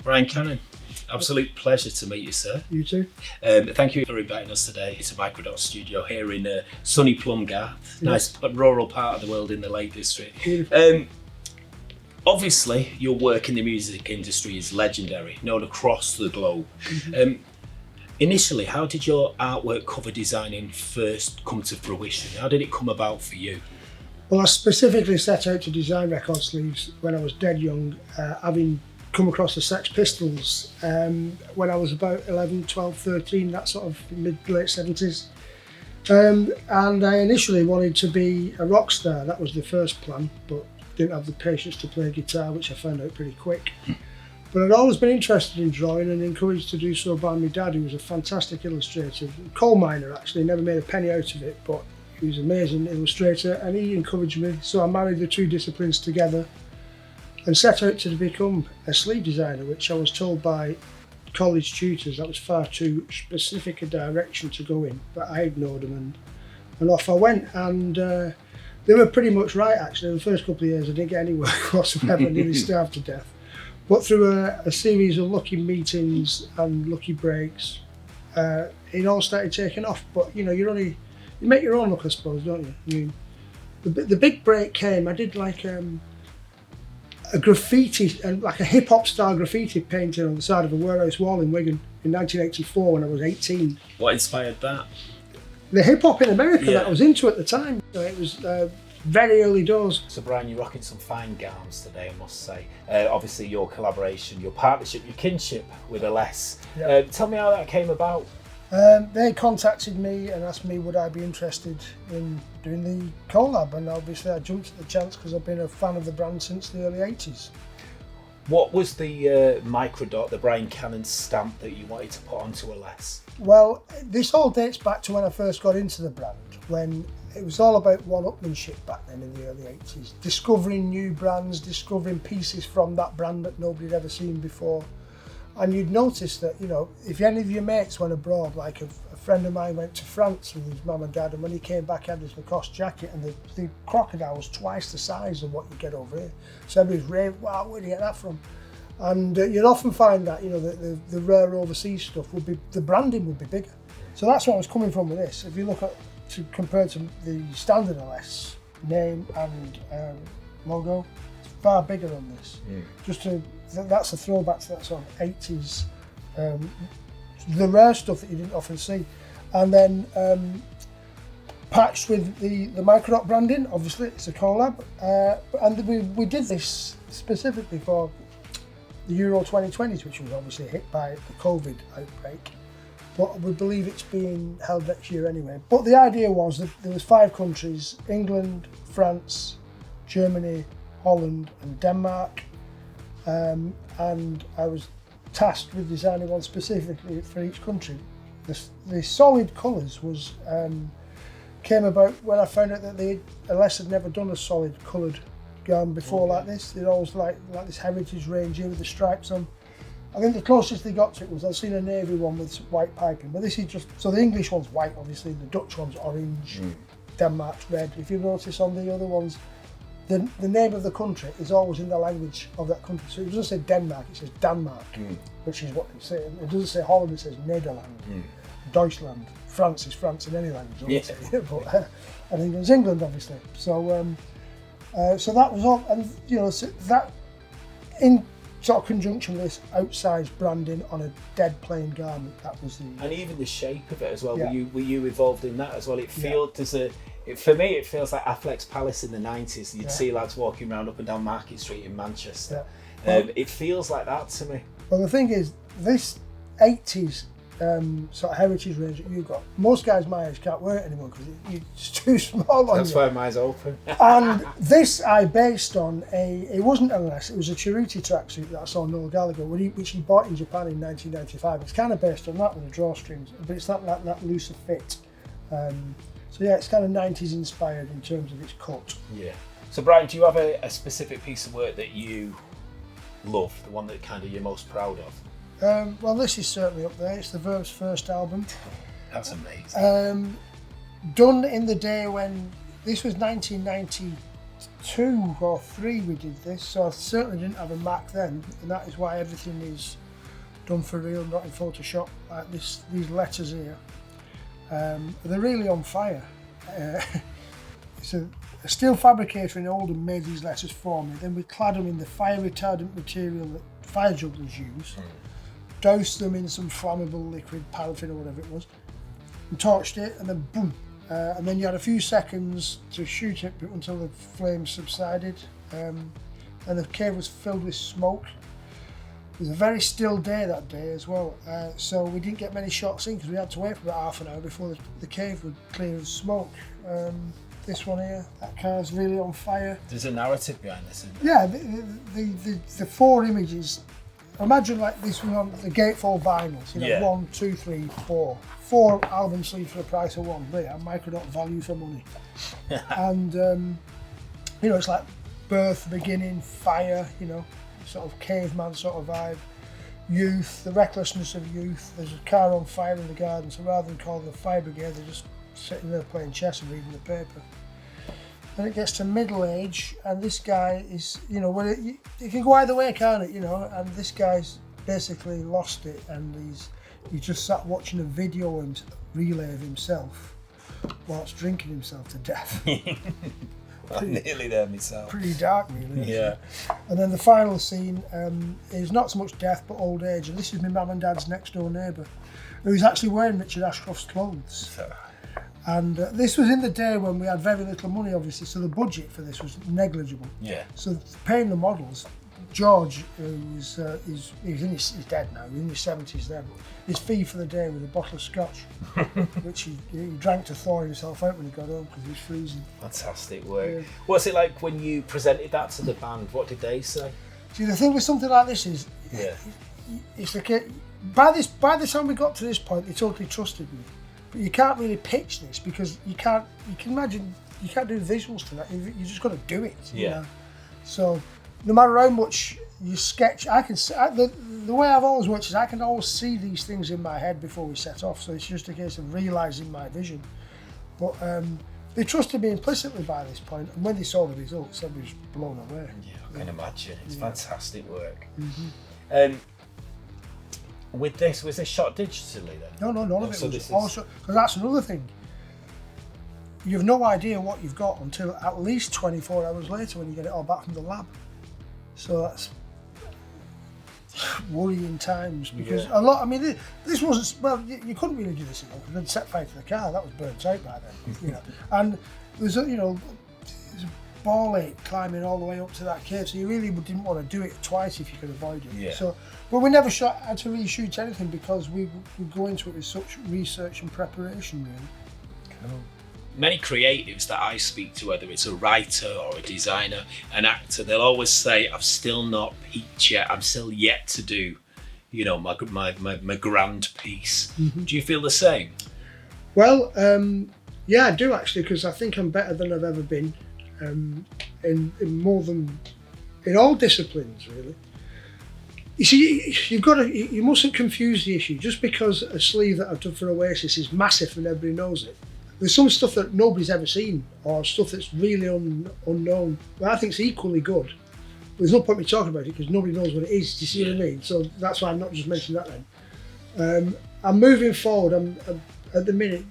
Brian Cannon, absolute pleasure to meet you, sir. You too. Thank you for inviting us today to Microdot Studio here in sunny Plumgarth, nice rural part of the world in the Lake District. Obviously, your work in the music industry is legendary, known across the globe. Initially, how did your artwork cover designing first come to fruition? How did it come about for you? Well, I specifically set out to design record sleeves when I was dead young, having come across the Sex Pistols when I was about 11, 12, 13, that sort of late 70s. And I initially wanted to be a rock star. That was the first plan, but didn't have the patience to play guitar, which I found out pretty quick. But I'd always been interested in drawing and encouraged to do so by my dad, who was a fantastic illustrator, coal miner actually, never made a penny out of it, but he was an amazing illustrator and he encouraged me. So I married the two disciplines together and set out to become a sleeve designer, which I was told by college tutors that was far too specific a direction to go in, but I ignored them and off I went. And they were pretty much right actually. The first couple of years I didn't get any work whatsoever, nearly starved to death. But through a series of lucky meetings and lucky breaks, it all started taking off. But you know, you make your own luck, I suppose, don't you? The big break came. I did like a graffiti, like a hip hop style graffiti painting on the side of a warehouse wall in Wigan in 1984 when I was 18. What inspired that? The hip hop in America that I was into at the time. It was very early doors. So Brian, you're rocking some fine gowns today, I must say. Obviously your collaboration, your partnership, your kinship with ellesse. Tell me how that came about. They contacted me and asked me would I be interested in doing the collab, and obviously I jumped at the chance because I've been a fan of the brand since the early 80s. What was the Microdot, the Brian Cannon stamp that you wanted to put onto ellesse? Well, this all dates back to when I first got into the brand, when it was all about one-upmanship back then in the early 80s. Discovering new brands, discovering pieces from that brand that nobody had ever seen before. And you'd notice that, you know, if any of your mates went abroad, like a friend of mine went to France with his mum and dad, and when he came back he had his Lacoste jacket and the crocodile was twice the size of what you get over here. So everybody's raving, wow, where do you get that from? And you'd often find that, you know, the rare overseas stuff would be, the branding would be bigger. So that's where I was coming from with this. If you look at, compared to the standard ellesse name and logo, it's far bigger on this. That's a throwback to that sort of 80s, the rare stuff that you didn't often see. And then patched with the Microdot branding, obviously it's a collab. And we did this specifically for the Euro 2020, which was obviously hit by the COVID outbreak. But we believe it's being held next year anyway. But the idea was that there was 5 countries, England, France, Germany, Holland and Denmark. And I was tasked with designing one specifically for each country. The solid colours was came about when I found out that ellesse had never done a solid coloured gown before like this. They'd always like this heritage range here with the stripes on. I think the closest they got to it was I've seen a navy one with white piping, but this is just, so the English one's white obviously, the Dutch one's orange, Denmark's red. If you notice on the other ones, the name of the country is always in the language of that country. So it doesn't say Denmark, it says Denmark, which is what they say. It doesn't say Holland, it says Nederland, Deutschland. France is France in any language, but and England's England obviously. So so that was all, and you know, so that in sort of conjunction with this outsized branding on a dead plain garment, that was the... And even the shape of it as well, were you involved in that as well? It feels for me it feels like Affleck's Palace in the 90s. You'd see lads walking around up and down Market Street in Manchester. It feels like that to me. Well, the thing is, this 80s sort of heritage range that you got, most guys my age can't wear it anymore because it's too small on That's why mine's open. And this I based on it wasn't ellesse, it was a Cheruti tracksuit that I saw Noel Gallagher, which he bought in Japan in 1995. It's kind of based on that with the drawstrings, but it's not that looser fit. So yeah, it's kind of 90s inspired in terms of its cut. Yeah. So Brian, do you have a specific piece of work that you love, the one that kind of you're most proud of? Well, this is certainly up there. It's the Verb's first album. That's amazing. Done in the day when, this was 1990 2 or 3 we did this, so I certainly didn't have a Mac then, and that is why everything is done for real, not in Photoshop. Like these letters here, they're really on fire. It's a steel fabricator in Oldham made these letters for me. Then we clad them in the fire retardant material that fire jugglers use, doused them in some flammable liquid, paraffin or whatever it was, and torched it, and then boom. And then you had a few seconds to shoot it until the flames subsided, and the cave was filled with smoke. It was a very still day that day as well, so we didn't get many shots in because we had to wait for about half an hour before the cave would clear of smoke. This one here, that car's really on fire. There's a narrative behind this, isn't there? Yeah, the 4 images. Imagine like this one on the gatefold vinyls, 1, 2, 3, 4. 4 album sleeves for the price of 1. But yeah, microdot value for money. And it's like birth, beginning, fire, sort of caveman sort of vibe. Youth, the recklessness of youth. There's a car on fire in the garden, so rather than calling the fire brigade, they're just sitting there playing chess and reading the paper. Then it gets to middle age, and this guy is, it can go either way, can't it? And this guy's basically lost it, and he just sat watching a video and relay of himself whilst drinking himself to death. I'm nearly there myself. Pretty dark, really. Yeah. And then the final scene is not so much death, but old age. And this is my mum and dad's next door neighbour, who's actually wearing Richard Ashcroft's clothes. And this was in the day when we had very little money, obviously, so the budget for this was negligible. Yeah. So paying the models, George, he's he's dead now, he's in his 70s then, his fee for the day was a bottle of scotch, which he drank to thaw himself out when he got home because he was freezing. Fantastic work. Yeah. What's it like when you presented that to the band? What did they say? See, the thing with something like this is, it's like by the time we got to this point, they totally trusted me. But you can't really pitch this because you can imagine, you can't do visuals to that. You just got to do it. Yeah. So no matter how much you sketch, the way I've always worked is I can always see these things in my head before we set off. So it's just a case of realising my vision. But they trusted me implicitly by this point, and when they saw the results, I was blown away. Yeah, I can imagine. It's fantastic work. Mm-hmm. With this, was this shot digitally then? No, none of it was also, because that's another thing. You've no idea what you've got until at least 24 hours later when you get it all back from the lab. So that's worrying times because a lot. I mean, this wasn't. Well, you couldn't really do this at all because they'd set fire to the car. That was burnt out by then, And there's there's a ball ache climbing all the way up to that cave, so you really didn't want to do it twice if you could avoid it. Yeah. So, but we never had to reshoot anything because we go into it with such research and preparation, really. Cool. Many creatives that I speak to, whether it's a writer or a designer, an actor, they'll always say, "I've still not peaked yet. I'm still yet to do, my grand piece." Mm-hmm. Do you feel the same? Well, yeah, I do actually, because I think I'm better than I've ever been. In more than in all disciplines, really. You see, you mustn't confuse the issue. Just because a sleeve that I've done for Oasis is massive and everybody knows it, there's some stuff that nobody's ever seen or stuff that's really unknown. But I think it's equally good. But there's no point me talking about it because nobody knows what it is. Do you see what I mean? So that's why I'm not just mentioning that then. I'm moving forward. I'm at the minute.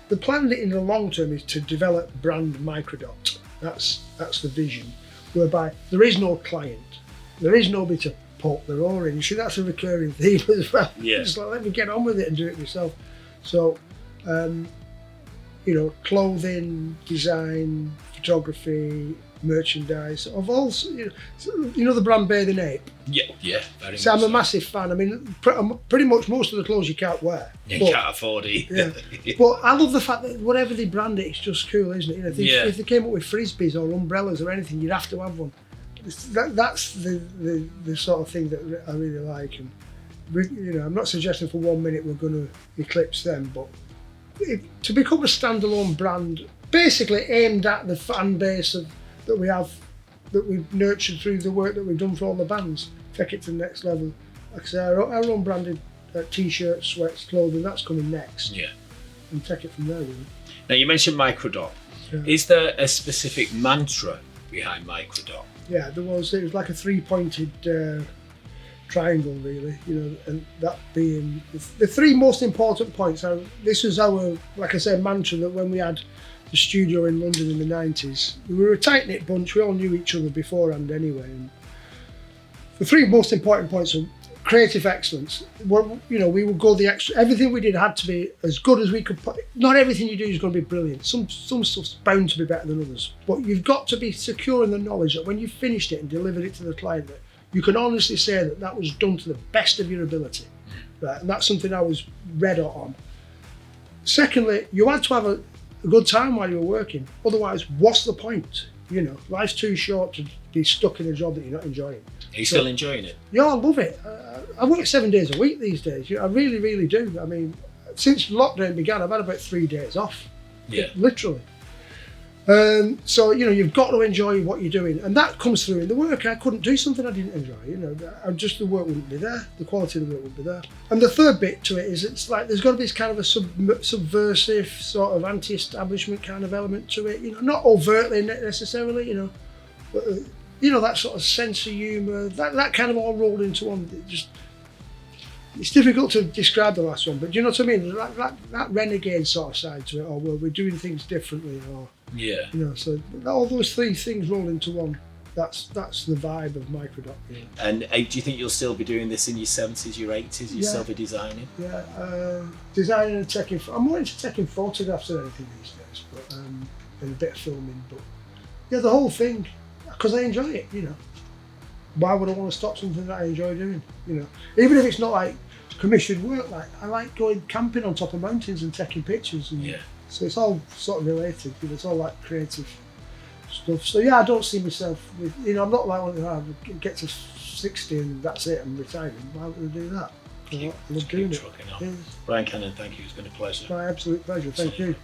The plan in the long term is to develop brand microdot. That's the vision, whereby there is no client, there is nobody to poke their oar in. You see, that's a recurring theme as well. Yeah. It's like, let me get on with it and do it myself. So, clothing, design, photography, merchandise of all, the brand Bathing Ape. Yeah, very So much. I'm a massive fan. I mean, pretty much most of the clothes you can't wear. You can't afford it. Yeah. But I love the fact that whatever they brand it, it's just cool, isn't it? If they came up with frisbees or umbrellas or anything, you'd have to have one. That's the sort of thing that I really like. And I'm not suggesting for 1 minute we're going to eclipse them, but to become a standalone brand, basically aimed at the fan base that we have, that we've nurtured through the work that we've done for all the bands, take it to the next level. Like I say, our own branded t-shirts, sweats, clothing, that's coming next. Yeah. And take it from there, really. Now, you mentioned microdot. Yeah. Is there a specific mantra behind Microdot? Yeah, it was like a three-pointed triangle, really, and that being the three most important points. This was our, like I said, mantra that when we had the studio in London in the 90s, we were a tight-knit bunch, we all knew each other beforehand anyway. And the three most important points are creative excellence. We would go the extra, everything we did had to be as good as we could put. Not everything you do is going to be brilliant. Some stuff's bound to be better than others, but you've got to be secure in the knowledge that when you finished it and delivered it to the client, that you can honestly say that that was done to the best of your ability, right? And that's something I was red hot on. Secondly, you had to have a good time while you were working. Otherwise, what's the point? Life's too short to be stuck in a job that you're not enjoying. Are you still enjoying it? Yeah, I love it. I work 7 days a week these days. I really, really do. I mean, since lockdown began, I've had about 3 days off. Yeah. Literally. So, you've got to enjoy what you're doing. And that comes through in the work. I couldn't do something I didn't enjoy. The work wouldn't be there. The quality of the work wouldn't be there. And the third bit to it is it's like there's got to be this kind of a subversive sort of anti-establishment kind of element to it. Not overtly necessarily, but, that sort of sense of humour, that kind of all rolled into one. It's difficult to describe the last one, but do you know what I mean? That renegade sort of side to it, or where we're doing things differently, or so all those three things roll into one. That's the vibe of Microdot. Yeah. And do you think you'll still be doing this in your 70s, your 80s? You'll still be designing? Yeah, designing and taking. I'm more into taking photographs than anything these days, but and a bit of filming. But yeah, the whole thing, because I enjoy it. Why would I want to stop something that I enjoy doing? Even if it's not like commissioned work. Like I like going camping on top of mountains and taking pictures. And so it's all sort of related. It's all like creative stuff. So yeah, I don't see myself with. I'm not like one I get to 60 and that's it. I'm retiring. Why would I do that? I love doing it. Brian Cannon, thank you. It's been a pleasure. My absolute pleasure. Thank you.